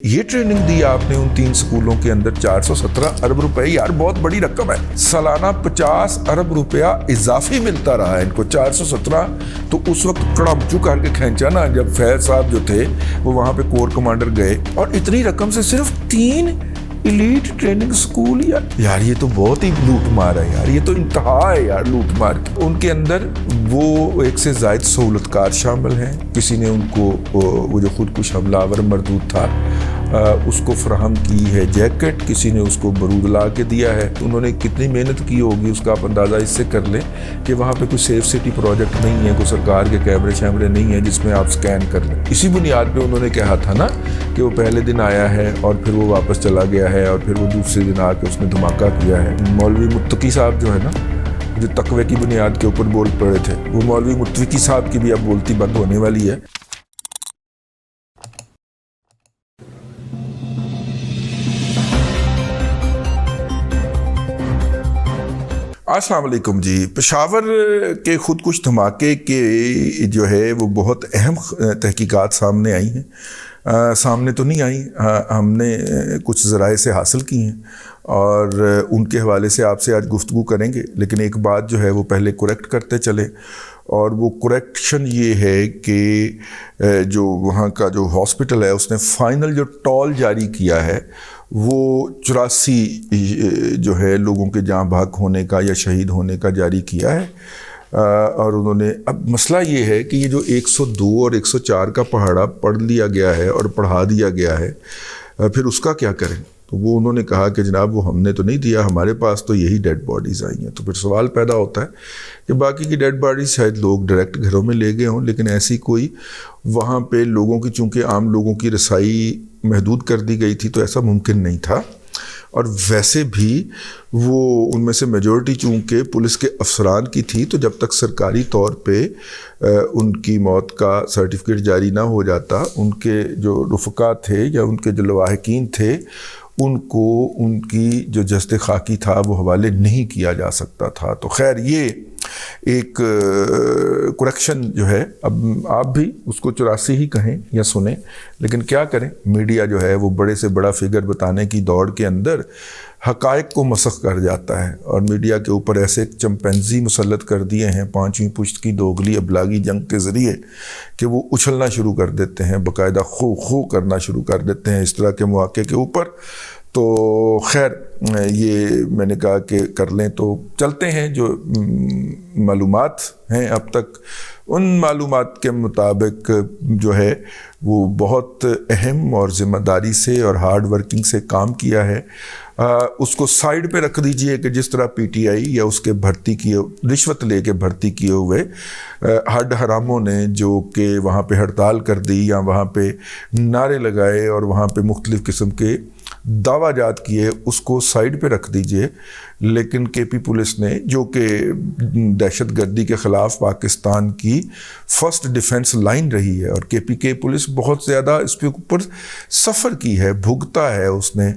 یہ ٹریننگ دی آپ نے ان 3 سکولوں کے اندر 417 ارب روپے، یار بہت بڑی رقم ہے. سالانہ 50 ارب روپیہ اضافی ملتا رہا ہے ان کو. 417 تو اس وقت کڑمچو کر کے کھینچا نا جب فیض صاحب جو تھے وہ وہاں پہ کور کمانڈر گئے، اور اتنی رقم سے صرف 3 ایلیٹ ٹریننگ سکول. یار یہ تو بہت ہی لوٹ مار ہے یار، یہ تو انتہا ہے یار لوٹ مار کی. ان کے اندر وہ 1 سے زائد سہولت کار شامل ہیں. کسی نے ان کو وہ جو خودکش حملہ آور مردود تھا اس کو فراہم کی ہے جیکٹ، کسی نے اس کو برود لا کے دیا ہے. انہوں نے کتنی محنت کی ہوگی اس کا آپ اندازہ اس سے کر لیں کہ وہاں پہ کوئی سیف سٹی پروجیکٹ نہیں ہے، کوئی سرکار کے کیمرے شیمرے نہیں ہیں جس میں آپ سکین کر لیں. اسی بنیاد پہ انہوں نے کہا تھا نا کہ وہ پہلے دن آیا ہے اور پھر وہ واپس چلا گیا ہے، اور پھر وہ دوسرے دن آ کے اس نے دھماکہ کیا ہے. مولوی متقی صاحب جو ہے نا، جو تقوی کی بنیاد کے اوپر بول پڑے تھے، وہ مولوی متقی صاحب کی بھی اب بولتی بند ہونے والی ہے. السلام علیکم جی. پشاور کے خودکش دھماکے کے جو ہے وہ بہت اہم تحقیقات سامنے آئی ہیں. سامنے تو نہیں آئی، ہم نے کچھ ذرائع سے حاصل کی ہیں اور ان کے حوالے سے آپ سے آج گفتگو کریں گے. لیکن ایک بات جو ہے وہ پہلے کریکٹ کرتے چلے، اور وہ کریکشن یہ ہے کہ جو وہاں کا جو ہاسپٹل ہے اس نے فائنل جو ٹول جاری کیا ہے وہ 84 جو ہے لوگوں کے جاں بحق ہونے کا یا شہید ہونے کا جاری کیا ہے. اور انہوں نے اب مسئلہ یہ ہے کہ یہ جو 102 اور 104 کا پہاڑا پڑھ لیا گیا ہے اور پڑھا دیا گیا ہے، پھر اس کا کیا کریں؟ تو وہ انہوں نے کہا کہ جناب وہ ہم نے تو نہیں دیا، ہمارے پاس تو یہی ڈیڈ باڈیز آئی ہیں. تو پھر سوال پیدا ہوتا ہے کہ باقی کی ڈیڈ باڈیز شاید لوگ ڈائریکٹ گھروں میں لے گئے ہوں، لیکن ایسی کوئی وہاں پہ لوگوں کی، چونکہ عام لوگوں کی رسائی محدود کر دی گئی تھی تو ایسا ممکن نہیں تھا. اور ویسے بھی وہ ان میں سے میجورٹی چونکہ پولیس کے افسران کی تھی، تو جب تک سرکاری طور پہ ان کی موت کا سرٹیفکیٹ جاری نہ ہو جاتا، ان کے جو رفقا تھے یا ان کے جو لواحقین تھے ان کو ان کی جو جسد خاکی تھا وہ حوالے نہیں کیا جا سکتا تھا. تو خیر یہ ایک کریکشن جو ہے، اب آپ بھی اس کو 84 ہی کہیں یا سنیں، لیکن کیا کریں، میڈیا جو ہے وہ بڑے سے بڑا فگر بتانے کی دوڑ کے اندر حقائق کو مسخ کر جاتا ہے. اور میڈیا کے اوپر ایسے چمپینزی مسلط کر دیے ہیں 5ویں پشت کی دوغلی ابلاغی جنگ کے ذریعے کہ وہ اچھلنا شروع کر دیتے ہیں، باقاعدہ خو کرنا شروع کر دیتے ہیں اس طرح کے مواقع کے اوپر. تو خیر یہ میں نے کہا کہ کر لیں. تو چلتے ہیں جو معلومات ہیں اب تک، ان معلومات کے مطابق جو ہے وہ بہت اہم اور ذمہ داری سے اور ہارڈ ورکنگ سے کام کیا ہے. اس کو سائیڈ پہ رکھ دیجئے کہ جس طرح پی ٹی آئی یا اس کے بھرتی کیے رشوت لے کے بھرتی کیے ہوئے ہڈ حراموں نے جو کہ وہاں پہ ہڑتال کر دی یا وہاں پہ نعرے لگائے اور وہاں پہ مختلف قسم کے دعویٰ جات کیے، اس کو سائیڈ پہ رکھ دیجئے. لیکن کے پی پولیس نے، جو کہ دہشت گردی کے خلاف پاکستان کی فرسٹ ڈیفنس لائن رہی ہے، اور کے پولیس بہت زیادہ اس پہ اوپر سفر کی ہے، بھگتا ہے اس نے.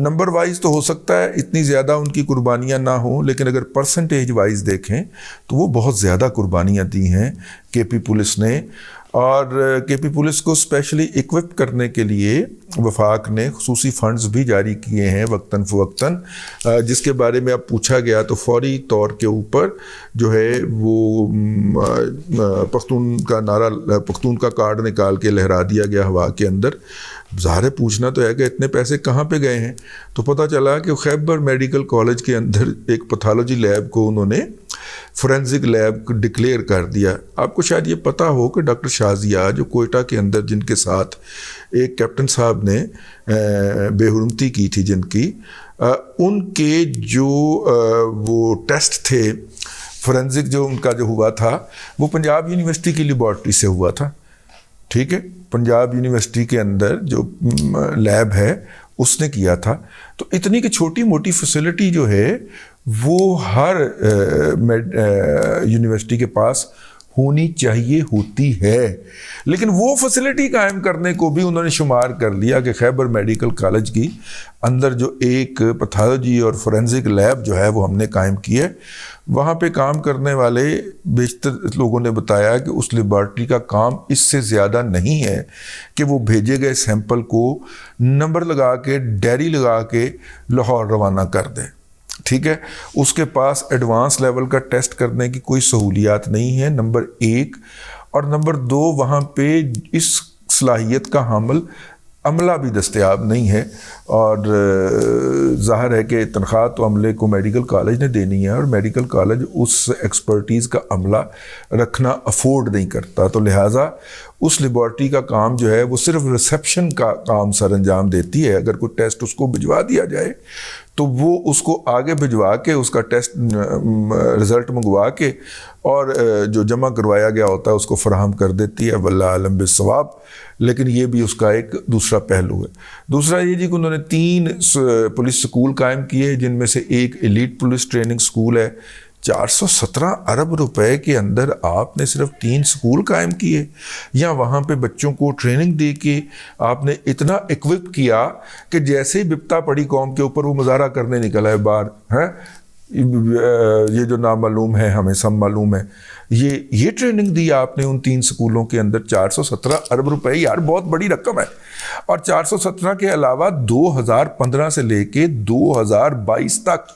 نمبر وائز تو ہو سکتا ہے اتنی زیادہ ان کی قربانیاں نہ ہوں، لیکن اگر پرسنٹیج وائز دیکھیں تو وہ بہت زیادہ قربانیاں دی ہیں کے پی پولیس نے. اور کے پی پولیس کو اسپیشلی اکوپ کرنے کے لیے وفاق نے خصوصی فنڈز بھی جاری کیے ہیں وقتاً فوقتاً، جس کے بارے میں اب پوچھا گیا تو فوری طور کے اوپر جو ہے وہ پختون کا نعرہ، پختون کا کارڈ نکال کے لہرا دیا گیا ہوا کے اندر. ظاہر پوچھنا تو ہے کہ اتنے پیسے کہاں پہ گئے ہیں. تو پتہ چلا کہ خیبر میڈیکل کالج کے اندر ایک پیتھولوجی لیب کو انہوں نے فورینزک لیب ڈکلیئر کر دیا. آپ کو شاید یہ پتہ ہو کہ ڈاکٹر شازیہ جو کوئٹہ کے اندر جن کے ساتھ ایک کیپٹن صاحب نے بے حرمتی کی تھی جن کی، ان کے جو وہ ٹیسٹ تھے فورینزک جو ان کا جو ہوا تھا وہ پنجاب یونیورسٹی کی لیبارٹری سے ہوا تھا. ٹھیک ہے، پنجاب یونیورسٹی کے اندر جو لیب ہے اس نے کیا تھا. تو اتنی کہ چھوٹی موٹی فیسلٹی جو ہے وہ ہر یونیورسٹی کے پاس ہونی چاہیے ہوتی ہے. لیکن وہ فیسلٹی قائم کرنے کو بھی انہوں نے شمار کر لیا کہ خیبر میڈیکل کالج کی اندر جو ایک پیتھالوجی اور فورینزک لیب جو ہے وہ ہم نے قائم کی ہے. وہاں پہ کام کرنے والے بیشتر لوگوں نے بتایا کہ اس لیبارٹری کا کام اس سے زیادہ نہیں ہے کہ وہ بھیجے گئے سیمپل کو نمبر لگا کے ڈائری لگا کے لاہور روانہ کر دے. ٹھیک ہے, اس کے پاس ایڈوانس لیول کا ٹیسٹ کرنے کی کوئی سہولیات نہیں ہے, نمبر 1. اور نمبر 2, وہاں پہ اس صلاحیت کا عملہ بھی دستیاب نہیں ہے. اور ظاہر ہے کہ تنخواہ تو عملے کو میڈیکل کالج نے دینی ہے, اور میڈیکل کالج اس ایکسپرٹیز کا عملہ رکھنا افورڈ نہیں کرتا. تو لہٰذا اس لیبارٹری کا کام جو ہے وہ صرف ریسیپشن کا کام سر انجام دیتی ہے. اگر کوئی ٹیسٹ اس کو بھجوا دیا جائے تو وہ اس کو آگے بھجوا کے اس کا ٹیسٹ رزلٹ منگوا کے اور جو جمع کروایا گیا ہوتا ہے اس کو فراہم کر دیتی ہے. واللہ اعلم بالصواب. لیکن یہ بھی اس کا ایک دوسرا پہلو ہے. دوسرا یہ جی کہ انہوں نے 3 پولیس سکول قائم کیے, جن میں سے ایک ایلیٹ پولیس ٹریننگ سکول ہے. 417 ارب روپے کے اندر آپ نے صرف 3 سکول قائم کیے, یا وہاں پہ بچوں کو ٹریننگ دے کے آپ نے اتنا ایکوپ کیا کہ جیسے ہی بپتا پڑی قوم کے اوپر وہ مظاہرہ کرنے نکلا ہے باہر ہے. یہ جو نامعلوم ہے ہمیں سب معلوم ہے, یہ ٹریننگ دی آپ نے ان 3 سکولوں کے اندر. 417 ارب روپے یار بہت بڑی رقم ہے. اور 417 کے علاوہ 2015 سے لے کے 2022 تک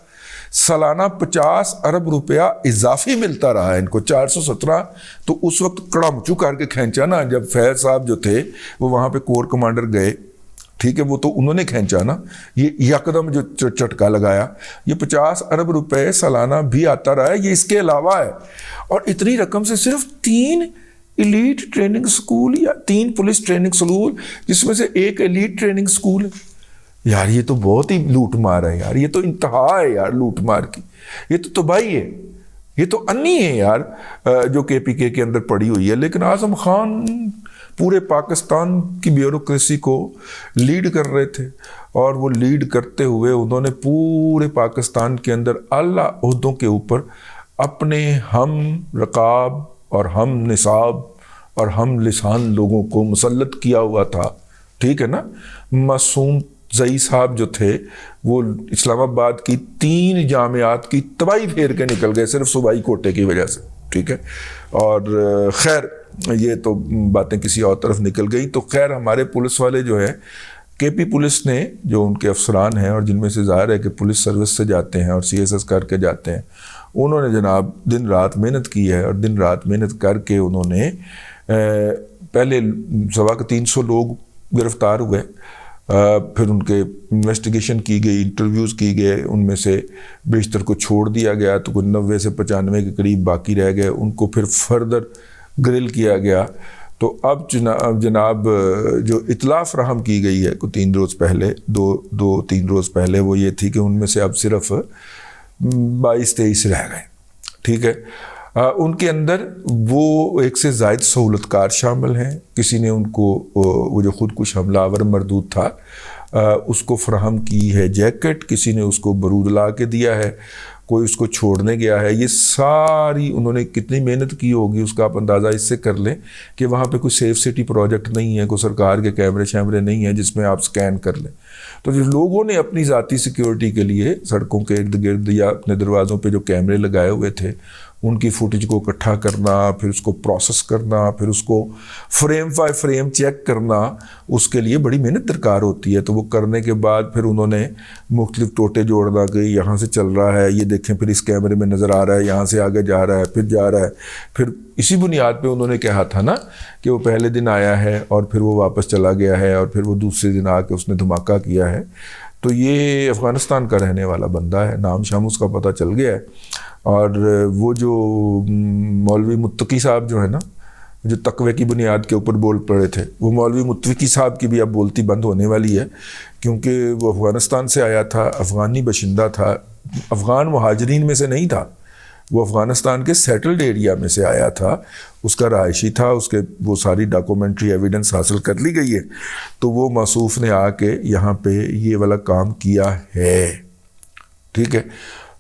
سالانہ 50 ارب روپیہ اضافی ملتا رہا ہے ان کو. 417 تو اس وقت کڑامچو کر کے کھینچا نا, جب فیض صاحب جو تھے وہ وہاں پہ کور کمانڈر گئے, ٹھیک ہے, وہ تو انہوں نے کھینچا نا. یہ یکدم جو چٹکا لگایا, یہ 50 ارب روپے سالانہ بھی آتا رہا ہے, یہ اس کے علاوہ ہے. اور اتنی رقم سے صرف 3 ایلیٹ ٹریننگ سکول یا 3 پولیس ٹریننگ سکول, جس میں سے ایک ایلیٹ ٹریننگ سکول ہے. یار یہ تو بہت ہی لوٹ مار ہے یار, یہ تو انتہا ہے یار لوٹ مار کی. یہ تو تباہی ہے, یہ تو انی ہے یار جو KPK کے اندر پڑی ہوئی ہے. لیکن اعظم خان پورے پاکستان کی بیوروکریسی کو لیڈ کر رہے تھے, اور وہ لیڈ کرتے ہوئے انہوں نے پورے پاکستان کے اندر اعلیٰ عہدوں کے اوپر اپنے ہم رقاب اور ہم نصاب اور ہم لسان لوگوں کو مسلط کیا ہوا تھا. ٹھیک ہے نا. معصوم زئی صاحب جو تھے وہ اسلام آباد کی 3 جامعات کی تباہی پھیر کے نکل گئے صرف صوبائی کوٹے کی وجہ سے. ٹھیک ہے. اور خیر یہ تو باتیں کسی اور طرف نکل گئی. تو خیر ہمارے پولیس والے جو ہے KP پولیس نے, جو ان کے افسران ہیں اور جن میں سے ظاہر ہے کہ پولیس سروس سے جاتے ہیں اور CSS کر کے جاتے ہیں, انہوں نے جناب دن رات محنت کی ہے. اور دن رات محنت کر کے انہوں نے پہلے 350 لوگ گرفتار ہوئے, پھر ان کے انویسٹیگیشن کی گئی, انٹرویوز کی گئے, ان میں سے بیشتر کو چھوڑ دیا گیا, تو کوئی 90 سے 95 کے قریب باقی رہ گئے. ان کو پھر فردر گرل کیا گیا. تو اب جناب جو اطلاع فراہم کی گئی ہے کوئی 3 روز پہلے, 2-3 روز پہلے, وہ یہ تھی کہ ان میں سے اب صرف 22-23 رہ گئے. ٹھیک ہے. ان کے اندر وہ 1 سے زائد سہولت کار شامل ہیں. کسی نے ان کو وہ جو خود کش حملہ آور مردود تھا اس کو فراہم کی ہے جیکٹ, کسی نے اس کو بارود لا کے دیا ہے, کوئی اس کو چھوڑنے گیا ہے. یہ ساری انہوں نے کتنی محنت کی ہوگی اس کا آپ اندازہ اس سے کر لیں کہ وہاں پہ کوئی سیف سٹی پروجیکٹ نہیں ہے, کوئی سرکار کے کیمرے شیمرے نہیں ہیں جس میں آپ سکین کر لیں. تو جو لوگوں نے اپنی ذاتی سیکیورٹی کے لیے سڑکوں کے ارد گرد یا اپنے دروازوں پہ جو کیمرے لگائے ہوئے تھے ان کی فوٹیج کو اکٹھا کرنا, پھر اس کو پروسیس کرنا, پھر اس کو فریم بائی فریم چیک کرنا, اس کے لیے بڑی محنت درکار ہوتی ہے. تو وہ کرنے کے بعد پھر انہوں نے مختلف ٹوٹے جوڑنا کہ یہاں سے چل رہا ہے, یہ دیکھیں پھر اس کیمرے میں نظر آ رہا ہے, یہاں سے آگے جا رہا ہے, پھر جا رہا ہے. پھر اسی بنیاد پہ انہوں نے کہا تھا نا کہ وہ پہلے دن آیا ہے اور پھر وہ واپس چلا گیا ہے, اور پھر وہ دوسرے دن آ کے اس نے دھماکہ کیا ہے. تو یہ افغانستان کا رہنے والا بندہ ہے, نام شام اس کا پتہ چل گیا ہے. اور وہ جو مولوی متقی صاحب جو ہے نا, جو تقوی کی بنیاد کے اوپر بول پڑے تھے, وہ مولوی متقی صاحب کی بھی اب بولتی بند ہونے والی ہے, کیونکہ وہ افغانستان سے آیا تھا, افغانی باشندہ تھا, افغان مہاجرین میں سے نہیں تھا, وہ افغانستان کے سیٹلڈ ایریا میں سے آیا تھا, اس کا رہائشی تھا, اس کے وہ ساری ڈاکومنٹری ایویڈنس حاصل کر لی گئی ہے. تو وہ موصوف نے آ کے یہاں پہ یہ والا کام کیا ہے. ٹھیک ہے.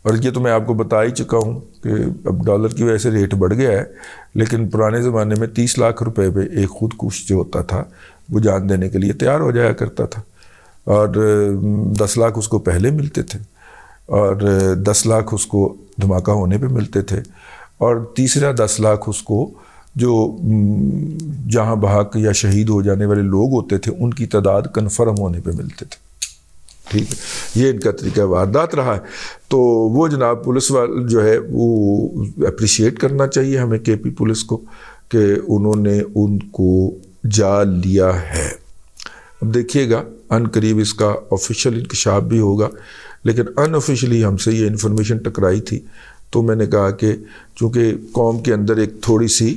اور یہ تو میں آپ کو بتا ہی چکا ہوں کہ اب ڈالر کی وجہ سے ریٹ بڑھ گیا ہے، لیکن پرانے زمانے میں 30 لاکھ روپے پہ ایک خود کش جو ہوتا تھا وہ جان دینے کے لیے تیار ہو جایا کرتا تھا، اور 10 لاکھ اس کو پہلے ملتے تھے، اور 10 لاکھ اس کو دھماکہ ہونے پہ ملتے تھے، اور تیسرا 10 لاکھ اس کو جو جہاں بحق یا شہید ہو جانے والے لوگ ہوتے تھے ان کی تعداد کنفرم ہونے پہ ملتے تھے۔ ٹھیک ہے، یہ ان کا طریقہ واردات رہا ہے۔ تو وہ جناب پولیس والے جو ہے وہ اپریشیٹ کرنا چاہیے ہمیں کے پی پولیس کو کہ انہوں نے ان کو جا لیا ہے۔ اب دیکھیے گا ان قریب اس کا آفیشیل انکشاف بھی ہوگا، لیکن ان آفیشلی ہم سے یہ انفارمیشن ٹکرائی تھی، تو میں نے کہا کہ چونکہ قوم کے اندر ایک تھوڑی سی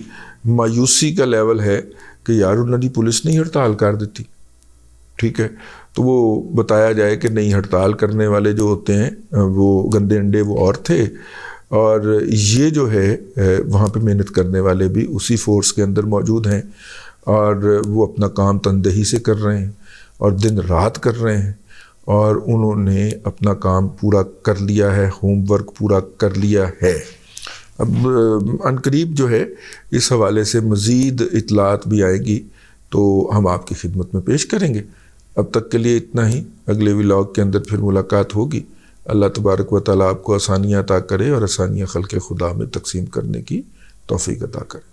مایوسی کا لیول ہے کہ یار انہوں نے پولیس نہیں ہڑتال کر دیتی، ٹھیک ہے، تو وہ بتایا جائے کہ نہیں، ہڑتال کرنے والے جو ہوتے ہیں وہ گندے انڈے وہ اور تھے، اور یہ جو ہے وہاں پہ محنت کرنے والے بھی اسی فورس کے اندر موجود ہیں، اور وہ اپنا کام تندہی سے کر رہے ہیں اور دن رات کر رہے ہیں، اور انہوں نے اپنا کام پورا کر لیا ہے، ہوم ورک پورا کر لیا ہے۔ اب ان قریب جو ہے اس حوالے سے مزید اطلاعات بھی آئیں گی تو ہم آپ کی خدمت میں پیش کریں گے۔ اب تک کے لیے اتنا ہی، اگلے ولاگ کے اندر پھر ملاقات ہوگی۔ اللہ تبارک و تعالیٰ آپ کو آسانیاں عطا کرے اور آسانیاں خلق خدا میں تقسیم کرنے کی توفیق عطا کرے۔